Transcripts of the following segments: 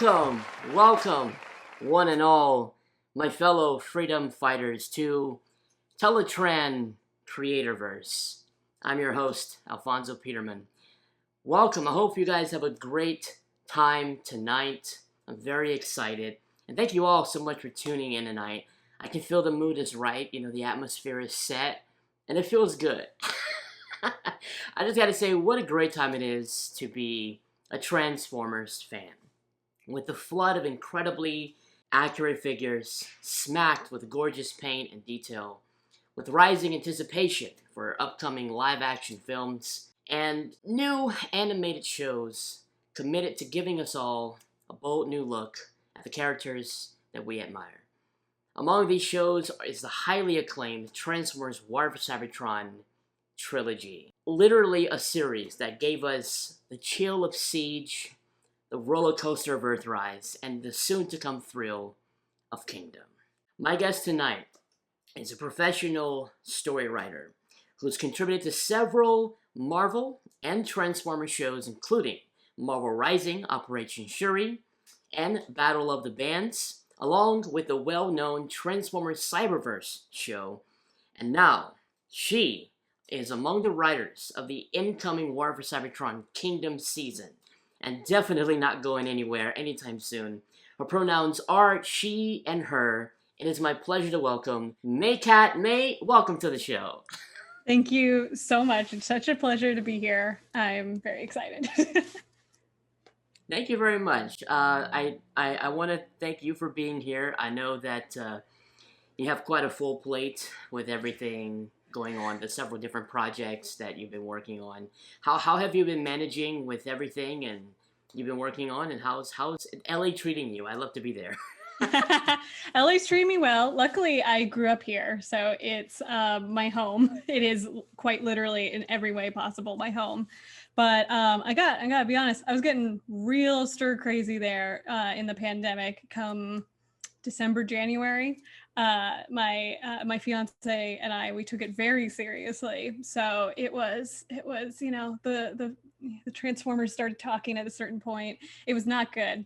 Welcome, one and all, my fellow freedom fighters to Teletran Creatorverse. I'm your host, Alfonso Peterman. Welcome. I hope you guys have a great time tonight. I'm very excited. And thank you all so much for tuning in tonight. I can feel the mood is right. The atmosphere is set. And it feels good. I just gotta say, what a great time it is to be a Transformers fan. With the flood of incredibly accurate figures, smacked with gorgeous paint and detail, with rising anticipation for upcoming live-action films, and new animated shows committed to giving us all a bold new look at the characters that we admire. Among these shows is the highly acclaimed Transformers War for Cybertron trilogy. Literally a series that gave us the chill of Siege, the roller coaster of Earthrise, and the soon-to-come thrill of Kingdom. My guest tonight is a professional story writer who's contributed to several Marvel and Transformers shows, including Marvel Rising, Operation Shuri, and Battle of the Bands, along with the well-known Transformers Cyberverse show. And now, she is among the writers of the incoming War for Cybertron Kingdom season, and definitely not going anywhere anytime soon. Her pronouns are she and her. It is my pleasure to welcome Mae Catt. Mae, welcome to the show. Thank you so much. It's such a pleasure to be here. I'm very excited. Thank you very much. I want to thank you for being here. I know that you have quite a full plate with everything going on, the several different projects that you've been working on. How have you been managing with everything and you've been working on, and how's LA treating you? I'd love to be there. LA's treating me well. Luckily, I grew up here, so it's my home. It is quite literally in every way possible my home. But I gotta be honest, I was getting real stir crazy there in the pandemic come December, January. My fiance and I, we took it very seriously. So it was, the Transformers started talking at a certain point. It was not good,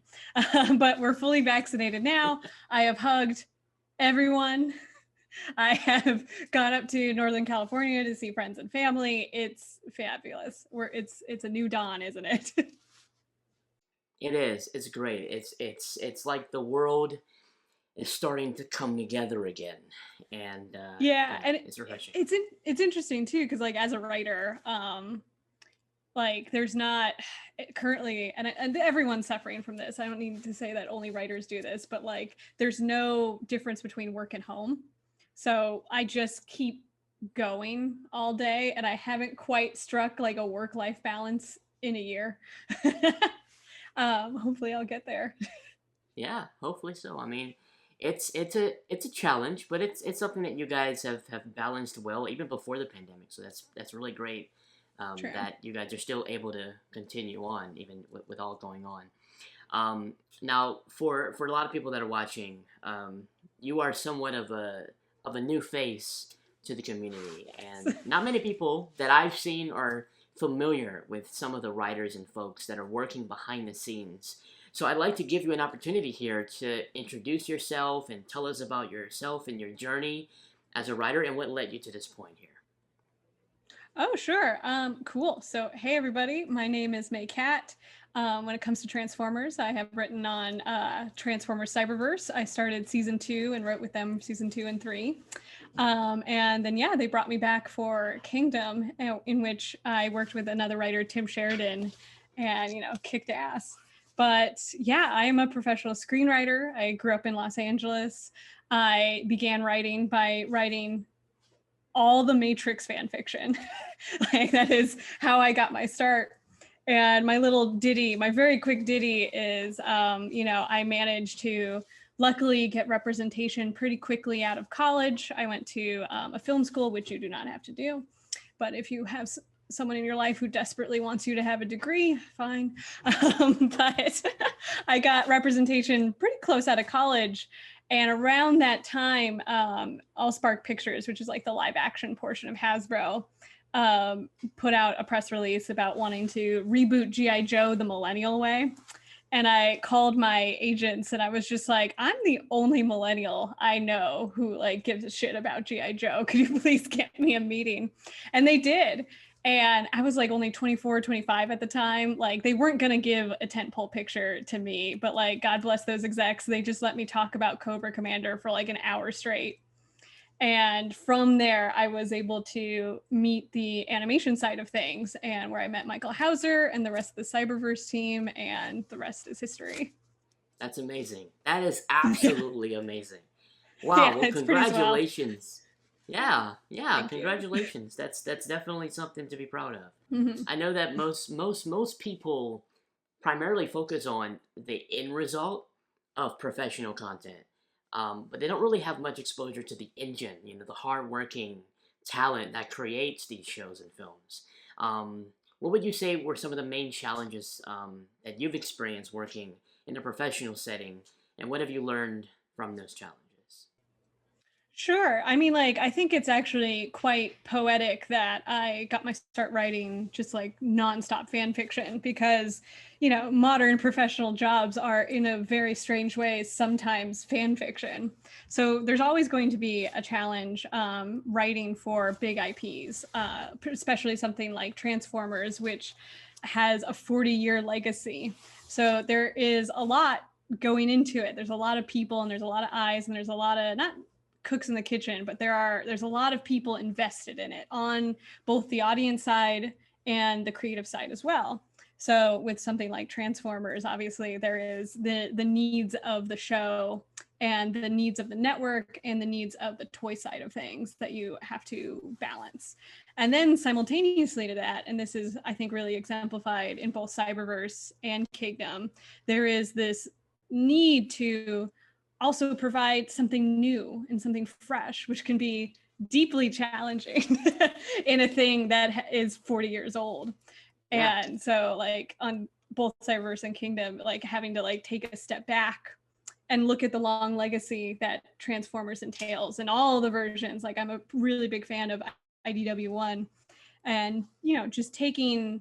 but we're fully vaccinated now. I have hugged everyone. I have gone up to Northern California to see friends and family. It's fabulous. It's a new dawn, isn't it? It is. It's great. It's like the world is starting to come together again, and and it's refreshing. It's interesting too, because like as a writer, like there's not currently, and everyone's suffering from this. I don't need to say that only writers do this, but like there's no difference between work and home. So I just keep going all day, and I haven't quite struck like a work-life balance in a year. Hopefully I'll get there. Yeah, hopefully so. I mean, it's a challenge, but it's something that you guys have balanced well even before the pandemic. So that's really great that you guys are still able to continue on even with all going on. Now, for a lot of people that are watching, you are somewhat of a new face to the community, and not many people that I've seen are familiar with some of the writers and folks that are working behind the scenes. So I'd like to give you an opportunity here to introduce yourself and tell us about yourself and your journey as a writer and what led you to this point here. Oh, sure. Cool. So, hey, everybody. My name is Mae Catt. When it comes to Transformers, I have written on Transformers Cyberverse. I started season 2 and wrote with them season 2 and 3. And then, they brought me back for Kingdom, in which I worked with another writer, Tim Sheridan, and, kicked ass. But I am a professional screenwriter. I grew up in Los Angeles. I began writing by writing all the Matrix fan fiction. Like that is how I got my start. And my little ditty, my very quick ditty is, I managed to luckily get representation pretty quickly out of college. I went to a film school, which you do not have to do. But if you have someone in your life who desperately wants you to have a degree, fine. But I got representation pretty close out of college. And around that time, Allspark Pictures, which is like the live action portion of Hasbro, put out a press release about wanting to reboot G.I. Joe the millennial way. And I called my agents and I was just like, I'm the only millennial I know who like gives a shit about G.I. Joe. Could you please get me a meeting? And they did. And I was like only 24, 25 at the time. Like they weren't going to give a tentpole picture to me, but like, God bless those execs. They just let me talk about Cobra Commander for like an hour straight. And from there, I was able to meet the animation side of things, and where I met Michael Hauser and the rest of the Cyberverse team, and the rest is history. That's amazing. That is absolutely amazing. Wow. Yeah, Well, it's pretty swell. congratulations. Yeah. Thank Congratulations. That's definitely something to be proud of. Mhm. I know that most people primarily focus on the end result of professional content, but they don't really have much exposure to the engine. You know, the hardworking talent that creates these shows and films. What would you say were some of the main challenges that you've experienced working in a professional setting, and what have you learned from those challenges? Sure. I mean, like, I think it's actually quite poetic that I got my start writing just like nonstop fan fiction because, you know, modern professional jobs are in a very strange way sometimes fan fiction. So there's always going to be a challenge writing for big IPs, especially something like Transformers, which has a 40-year legacy. So there is a lot going into it. There's a lot of people and there's a lot of eyes and there's a lot of not cooks in the kitchen, but there's a lot of people invested in it on both the audience side and the creative side as well. So with something like Transformers, obviously there is the needs of the show and the needs of the network and the needs of the toy side of things that you have to balance. And then simultaneously to that, and this is, I think, really exemplified in both Cyberverse and Kingdom, there is this need to also provide something new and something fresh, which can be deeply challenging in a thing that is 40 years old. Yeah. And so like on both Cyberverse and Kingdom, like having to like take a step back and look at the long legacy that Transformers entails and all the versions. Like I'm a really big fan of IDW1 and, you know, just taking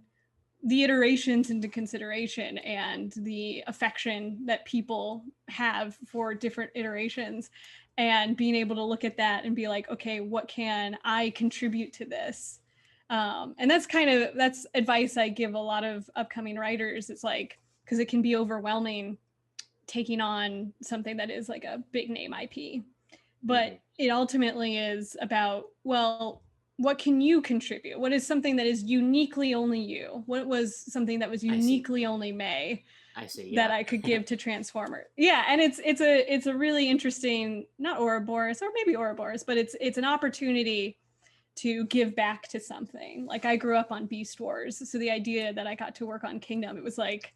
the iterations into consideration and the affection that people have for different iterations and being able to look at that and be like, okay, what can I contribute to this? And that's advice I give a lot of upcoming writers. It's like, because it can be overwhelming taking on something that is like a big name IP, but it ultimately is about, well, what can you contribute? What is something that is uniquely only you? What was something that was uniquely only Mae? I see. That I could give to Transformer. Yeah, and it's a really interesting, not Ouroboros, or maybe Ouroboros, but it's an opportunity to give back to something. Like I grew up on Beast Wars, so the idea that I got to work on Kingdom, it was like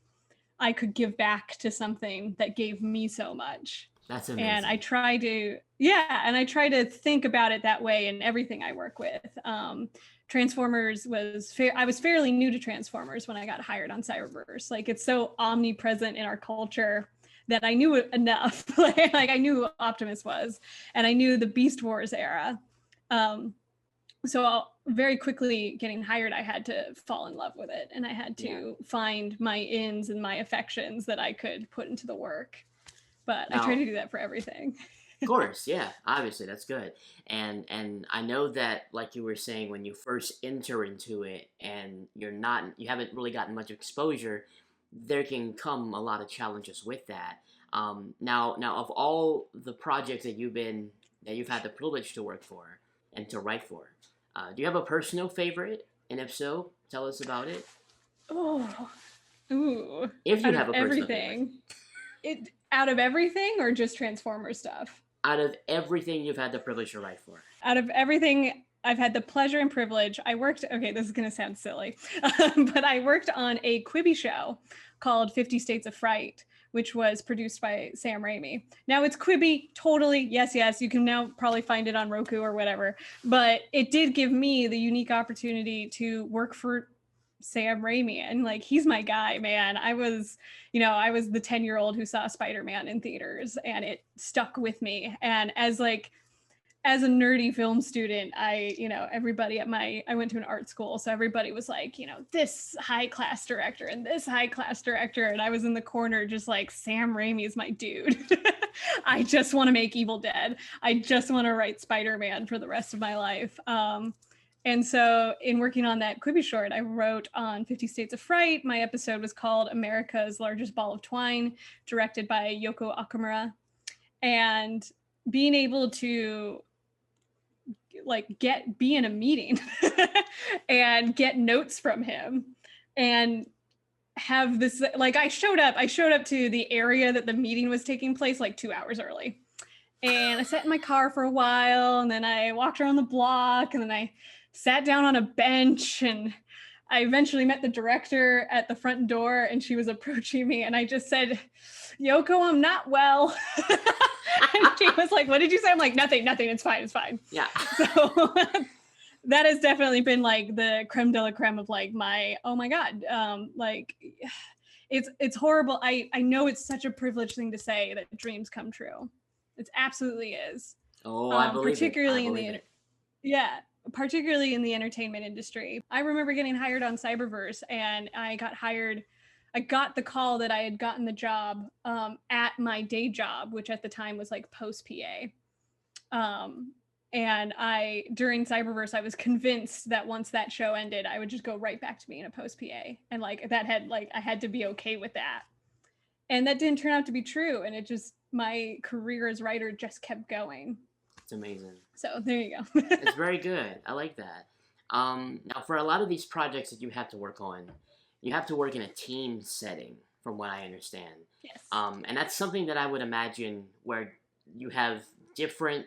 I could give back to something that gave me so much. That's amazing. And I try to think about it that way in everything I work with. Transformers I was fairly new to Transformers when I got hired on Cyberverse. Like it's so omnipresent in our culture that I knew it enough. Like I knew who Optimus was, and I knew the Beast Wars era. So very quickly getting hired, I had to fall in love with it, and I had to find my ins and my affections that I could put into the work. But I try to do that for everything. Of course, yeah, obviously that's good. And I know that, like you were saying, when you first enter into it and you haven't really gotten much exposure, there can come a lot of challenges with that. Now of all the projects that you've had the privilege to work for and to write for, do you have a personal favorite? And if so, tell us about it. Oh, ooh! If you have a personal everything, favorite. Out of everything, or just Transformers stuff? Out of everything you've had the privilege to write for. Out of everything I've had the pleasure and privilege. Okay, this is going to sound silly, but I worked on a Quibi show called 50 States of Fright, which was produced by Sam Raimi. Now it's Quibi, totally, yes, you can now probably find it on Roku or whatever, but it did give me the unique opportunity to work for Sam Raimi, and like he's my guy, man. I was the 10-year-old who saw Spider-Man in theaters, and it stuck with me. And as as a nerdy film student, everybody I went to an art school, so everybody was like, this high class director and this high class director, and I was in the corner just like, Sam Raimi is my dude. I just want to make Evil Dead. I just want to write Spider-Man for the rest of my life. And so in working on that Quibi short, I wrote on 50 States of Fright. My episode was called America's Largest Ball of Twine, directed by Yoko Okamura. And being able to be in a meeting and get notes from him and have this, I showed up to the area that the meeting was taking place 2 hours early. And I sat in my car for a while, and then I walked around the block, and then I sat down on a bench, and I eventually met the director at the front door, and she was approaching me, and I just said, Yoko, I'm not well. And she was like, what did you say? I'm like, nothing, it's fine. Yeah. So that has definitely been the creme de la creme of my, oh my God. It's horrible. I know it's such a privileged thing to say that dreams come true. It absolutely is. Oh, I believe particularly it. Particularly in the entertainment industry. I remember getting hired on Cyberverse, and I got the call that I had gotten the job at my day job, which at the time was post PA. And during Cyberverse, I was convinced that once that show ended, I would just go right back to being a post PA. And I had to be okay with that. And that didn't turn out to be true. And my career as writer just kept going. It's amazing. So there you go. It's very good. I like that. Now, for a lot of these projects that you have to work on, you have to work in a team setting, from what I understand. Yes. And that's something that I would imagine where you have different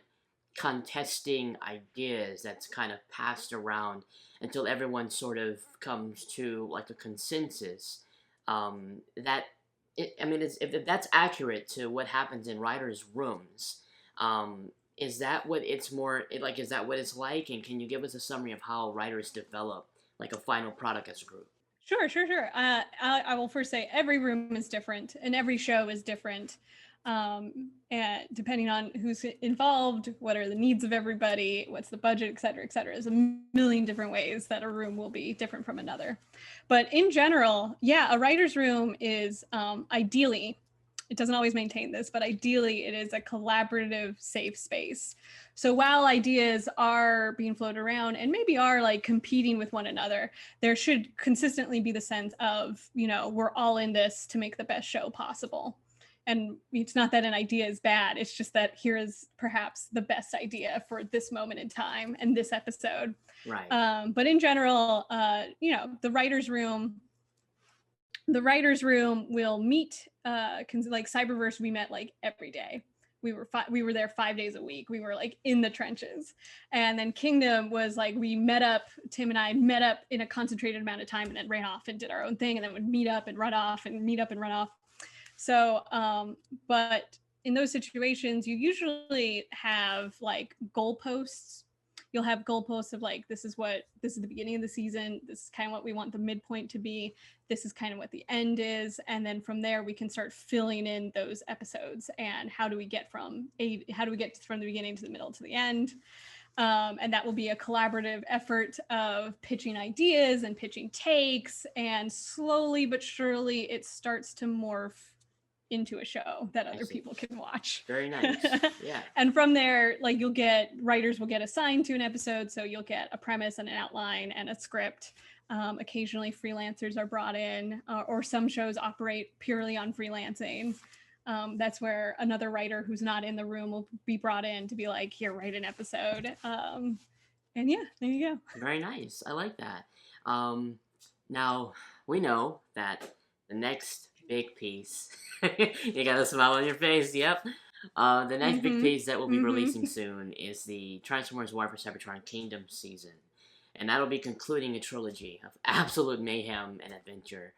contesting ideas that's kind of passed around until everyone sort of comes to a consensus. If that's accurate to what happens in writers' rooms, is that what it's is that what it's like? And can you give us a summary of how writers develop a final product as a group? Sure. I will first say every room is different and every show is different. And depending on who's involved, what are the needs of everybody, what's the budget, et cetera, there's a million different ways that a room will be different from another. But in general, a writer's room is ideally, it doesn't always maintain this, but ideally it is a collaborative, safe space. So while ideas are being floated around and maybe are competing with one another, there should consistently be the sense of, we're all in this to make the best show possible. And it's not that an idea is bad. It's just that here is perhaps the best idea for this moment in time and this episode. Right. But in general, the writer's room will meet, Cyberverse, we met every day. We were there 5 days a week. We were in the trenches. And then Kingdom was we met up, Tim and I met up in a concentrated amount of time and then ran off and did our own thing and then would meet up and run off and meet up and run off. So, but in those situations, you usually have goalposts. You'll have goalposts of this is the beginning of the season. This is kind of what we want the midpoint to be. This is kind of what the end is. And then from there, we can start filling in those episodes and how do we get from the beginning to the middle to the end. And that will be a collaborative effort of pitching ideas and pitching takes. And slowly but surely, it starts to morph into a show that other people can watch. Very nice. Yeah. And from there, writers will get assigned to an episode. So you'll get a premise and an outline and a script. Occasionally freelancers are brought in, or some shows operate purely on freelancing. That's where another writer who's not in the room will be brought in to be here, write an episode. And yeah, there you go. Very nice. I like that. Now, we know that the next big piece, you got a smile on your face, yep. The next big piece that we'll be releasing soon is the Transformers War for Cybertron Kingdom season. And that'll be concluding a trilogy of absolute mayhem and adventure.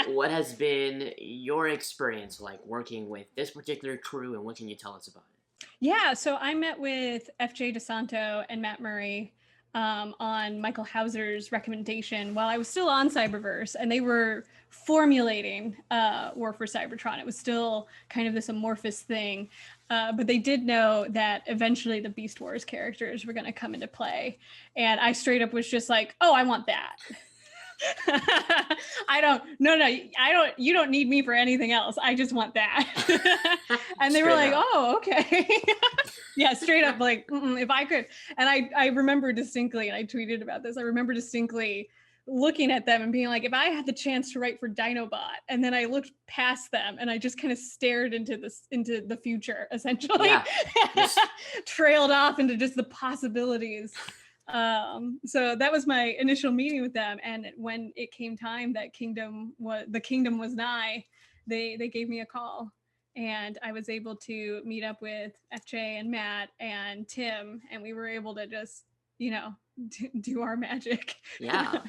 What has been your experience working with this particular crew, and what can you tell us about it? Yeah, so I met with FJ DeSanto and Matt Murray on Michael Hauser's recommendation while I was still on Cyberverse, and they were formulating War for Cybertron. It was still kind of this amorphous thing, but they did know that eventually the Beast Wars characters were going to come into play, and I straight up was just like, oh, I want that. You don't need me for anything else. I just want that. And they were like, oh, okay. Yeah, straight up, like, if I could. And I remember distinctly, and I tweeted about this, I remember distinctly looking at them and being like, if I had the chance to write for Dinobot, and then I looked past them and I just kind of stared into the future, essentially. Yeah. Trailed off into just the possibilities. So that was my initial meeting with them, and when it came time that the kingdom was nigh, they gave me a call, and I was able to meet up with FJ and Matt and Tim, and we were able to just do our magic. Yeah,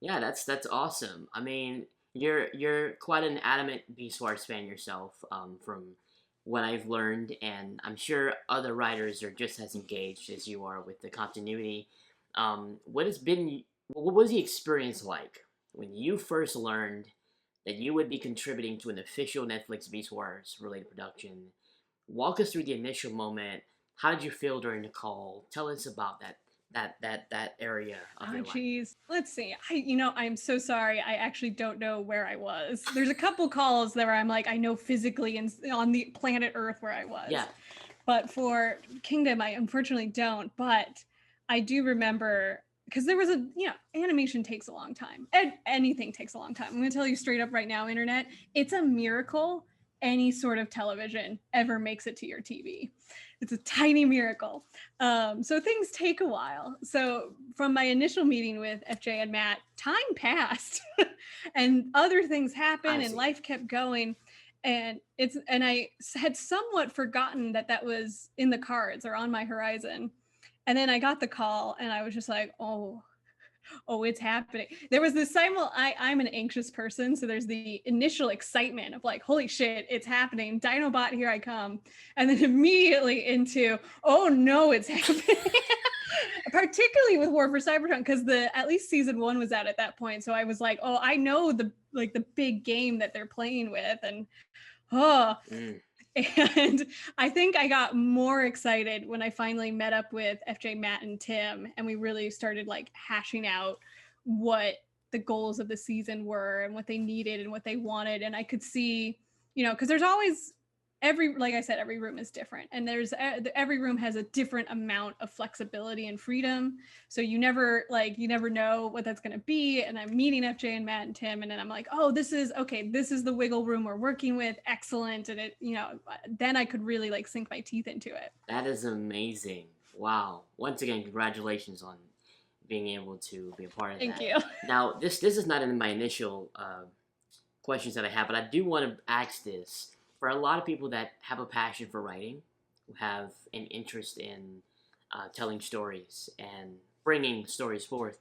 that's awesome. I mean, you're quite an adamant Beast Wars fan yourself, from what I've learned, and I'm sure other writers are just as engaged as you are with the continuity. What was the experience like when you first learned that you would be contributing to an official Netflix Beast Wars related production? Walk us through the initial moment. How did you feel during the call? Tell us about that area of your life. Let's see. I'm so sorry. I actually don't know where I was. There's a couple calls where I'm like, I know physically on the planet Earth where I was. Yeah. But for Kingdom, I unfortunately don't. But I do remember, because there was animation takes a long time. Anything takes a long time. I'm going to tell you straight up right now, internet, it's a miracle any sort of television ever makes it to your TV. It's a tiny miracle. So things take a while. So from my initial meeting with FJ and Matt, time passed and other things happened and life kept going. And I had somewhat forgotten that was in the cards or on my horizon. And then I got the call and I was just like, oh, it's happening. There was this I'm an anxious person. So there's the initial excitement of like, holy shit, it's happening. Dinobot, here I come. And then immediately into, oh no, it's happening. Particularly with War for Cybertron, because at least season 1 was out at that point. So I was like, oh, I know the big game that they're playing with. And And I think I got more excited when I finally met up with FJ, Matt, and Tim, and we really started like hashing out what the goals of the season were and what they needed and what they wanted. And I could see, because there's always like I said, every room is different, and every room has a different amount of flexibility and freedom. So you never know what that's going to be. And I'm meeting FJ and Matt and Tim, and then I'm like, oh, this is the wiggle room we're working with. Excellent. And it, then I could really like sink my teeth into it. That is amazing. Wow. Once again, congratulations on being able to be a part of that. Thank you. Now, this is not in my initial questions that I have, but I do want to ask this. For a lot of people that have a passion for writing, who have an interest in telling stories and bringing stories forth,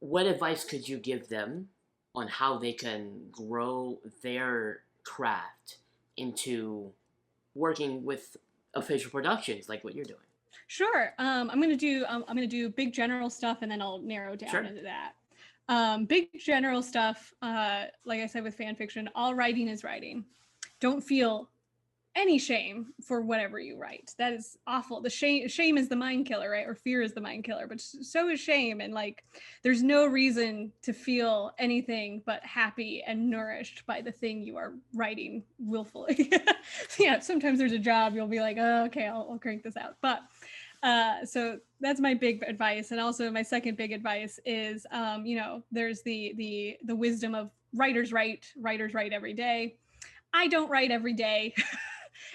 what advice could you give them on how they can grow their craft into working with official productions like what you're doing? Sure. I'm gonna do big general stuff, and then I'll narrow down into that. Big general stuff, like I said with fan fiction, all writing is writing. Don't feel any shame for whatever you write. That is awful. The shame is the mind killer, right? Or fear is the mind killer, but so is shame. And like, there's no reason to feel anything but happy and nourished by the thing you are writing willfully. Yeah, sometimes there's a job you'll be like, oh, okay, I'll crank this out. But so that's my big advice. And also my second big advice is, there's the wisdom of writers write every day. I don't write every day.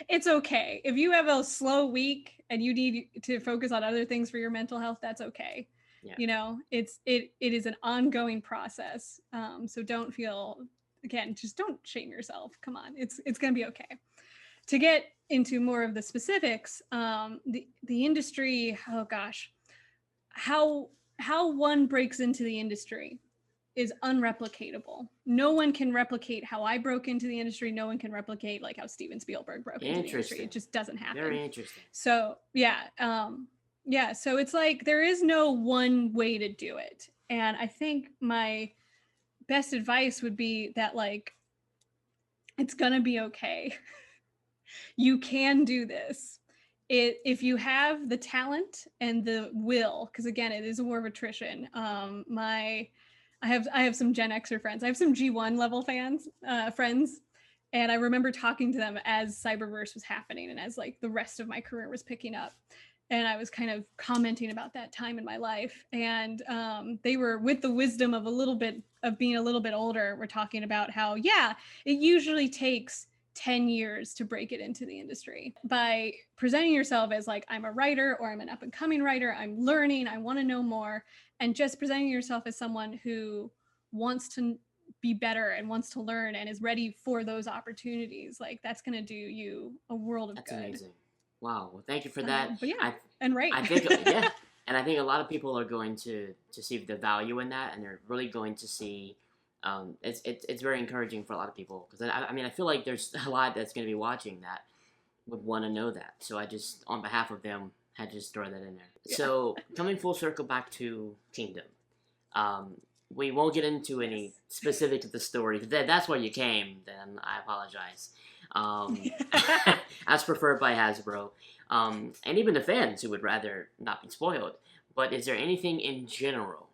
It's okay. If you have a slow week and you need to focus on other things for your mental health, that's okay. Yeah. It is an ongoing process. So don't feel, again, just don't shame yourself. Come on, it's going to be okay. To get into more of the specifics, the industry, oh gosh, how one breaks into the industry is unreplicatable. No one can replicate how I broke into the industry. No one can replicate like how Steven Spielberg broke into the industry. It just doesn't happen. Very interesting. So yeah, Yeah, so it's like there is no one way to do it. And I think my best advice would be that, like, it's gonna be okay. You can do this. If you have the talent and the will, because again, it is a war of attrition. I have some Gen Xer friends. I have some G1 level friends, and I remember talking to them as Cyberverse was happening and as like the rest of my career was picking up. And I was kind of commenting about that time in my life, and they were, with the wisdom of being a little bit older, we're talking about how, yeah, it usually takes 10 years to break it into the industry. By presenting yourself as like, I'm a writer, or I'm an up and coming writer, I'm learning, I want to know more, and just presenting yourself as someone who wants to be better and wants to learn and is ready for those opportunities, like that's going to do you a world of That's good. amazing. Wow. Well, thank you for that. But yeah, I think yeah, and I think a lot of people are going to see the value in that, and they're really going to see. It's very encouraging for a lot of people, because I mean, I feel like there's a lot that's going to be watching that would want to know that. So I just, on behalf of them, had to just throw that in there. Yeah. So coming full circle back to Kingdom, we won't get into any specifics of the story. That's why you came. Then I apologize. As preferred by Hasbro, and even the fans who would rather not be spoiled. But is there anything in general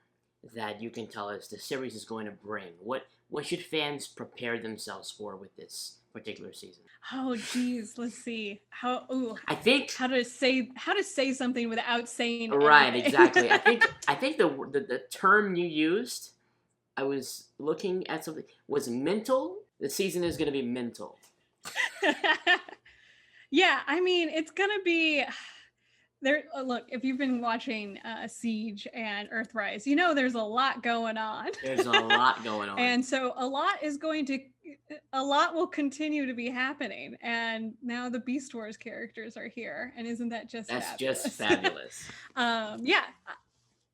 that you can tell us the series is going to bring? What should fans prepare themselves for with this particular season? Oh geez, let's see. How to say something without saying right, anything. Exactly. I think the term you used, I was looking at something, was mental. The season is going to be mental. Yeah, I mean, it's gonna be there. Look, if you've been watching Siege and Earthrise, you know there's a lot going on. There's a lot going on, and so a lot will continue to be be and now the Beast Wars characters are here, and isn't that just fabulous? Just fabulous. Yeah,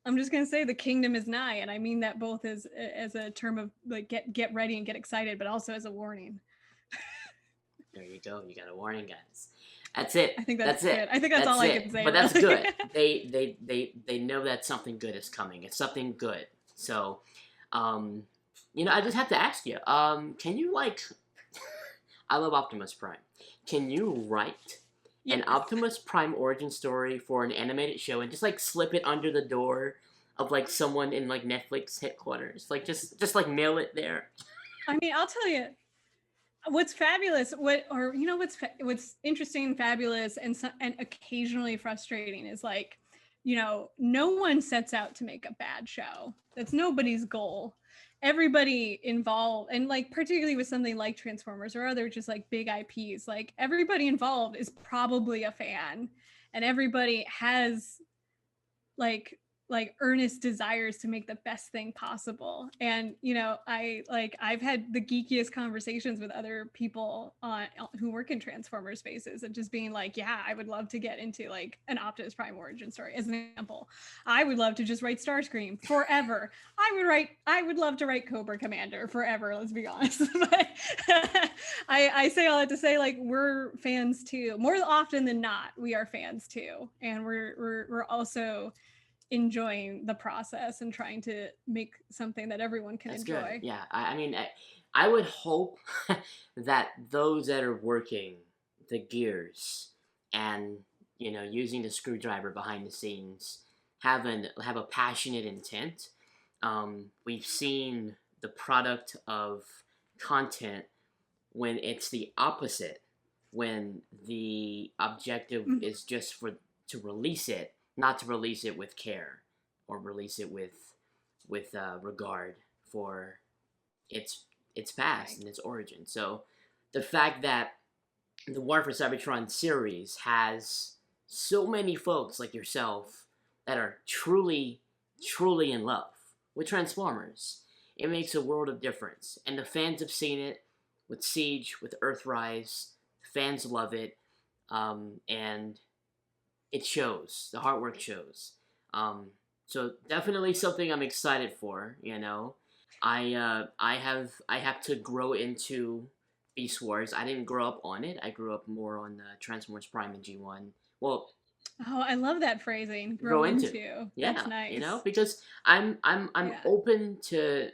I'm just gonna say the kingdom is nigh, and I mean that both as a term of like get ready and get excited, but also as a warning. There you go. You got a warning, guys. That's it. I think that's good. It. I think that's all I can say. But that's good. They know that something good is coming. It's something good. So, I just have to ask you. Can you I love Optimus Prime. Can you write an Optimus Prime origin story for an animated show and just slip it under the door of someone in Netflix headquarters? Just mail it there. I mean, I'll tell you. What's fabulous, what's interesting, fabulous, and occasionally frustrating is no one sets out to make a bad show. That's nobody's goal. Everybody involved, and particularly with something like Transformers or other just big IPs, everybody involved is probably a fan, and everybody has earnest desires to make the best thing possible. And I've had the geekiest conversations with other people who work in Transformer spaces, and just being yeah, I would love to get into an Optimus Prime origin story. As an example, I would love to just write Starscream forever. I would love to write Cobra Commander forever, let's be honest. But I say all that to say we're fans too. More often than not, we are fans too, and we're also enjoying the process and trying to make something that everyone can enjoy. Good. Yeah, I mean, I would hope that those that are working the gears and using the screwdriver behind the scenes have a passionate intent. We've seen the product of content when it's the opposite, when the objective is just to release it, not to release it with care or release it with regard for its past and its origin. So the fact that the War for Cybertron series has so many folks like yourself that are truly in love with Transformers, it makes a world of difference. And the fans have seen it with Siege, with Earthrise. The fans love it, and it shows. The hard work shows. So definitely something I'm excited for. I have to grow into Beast Wars. I didn't grow up on it. I grew up more on Transformers Prime and G1. Well, Oh, I love that phrasing. Grow Grow into. into. Yeah, That's nice. because I'm Yeah. open to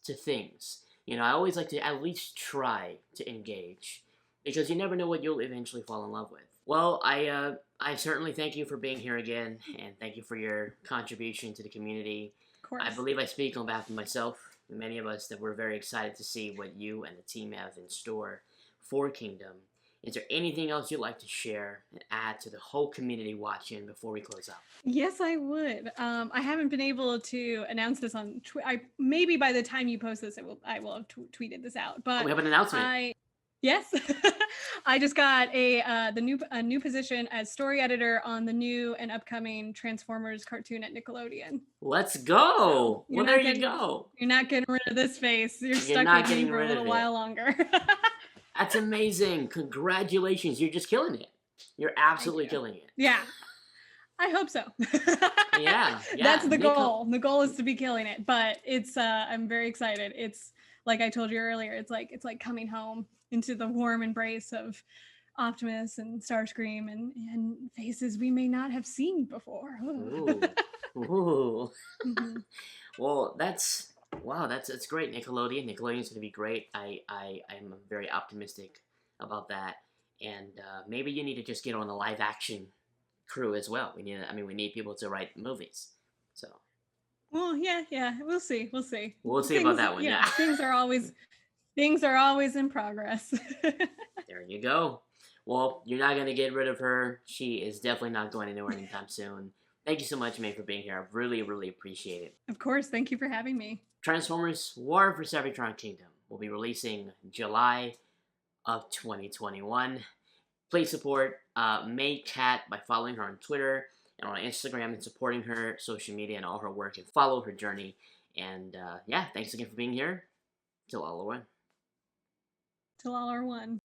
things. I always like to at least try to engage because you never know what you'll eventually fall in love with. Well, I certainly thank you for being here again, and thank you for your contribution to the community. Of course. I believe I speak on behalf of myself and many of us that we're very excited to see what you and the team have in store for Kingdom. Is there anything else you'd like to share and add to the whole community watching before we close out? Yes, I would. I haven't been able to announce this on maybe by the time you post this, I will have tweeted this out. But we have an announcement. Yes, I just got a new position as story editor on the new and upcoming Transformers cartoon at Nickelodeon. Let's go. Well, there you go. You're not getting rid of this face. You're stuck with me for a little while longer. That's amazing. Congratulations. You're just killing it. You're absolutely killing it. Yeah. I hope so. Yeah. That's the goal. The goal is to be killing it, but it's I'm very excited. It's like I told you earlier, it's like coming home into the warm embrace of Optimus and Starscream and faces we may not have seen before. Ooh. Ooh. Mm-hmm. Well, that's great. Nickelodeon's going to be great. I'm very optimistic about that, and maybe you need to just get on the live action crew as well. We need people to write movies. So. Well, yeah, we'll see. We'll see about that one. Yeah. Things are always in progress. There you go. Well, you're not gonna get rid of her. She is definitely not going anywhere anytime soon. Thank you so much, Mae, for being here. I really, really appreciate it. Of course. Thank you for having me. Transformers War for Cybertron Kingdom will be releasing July of 2021. Please support Mae Catt by following her on Twitter and on Instagram and supporting her social media and all her work and follow her journey. And thanks again for being here. Till all are one. Till all are one.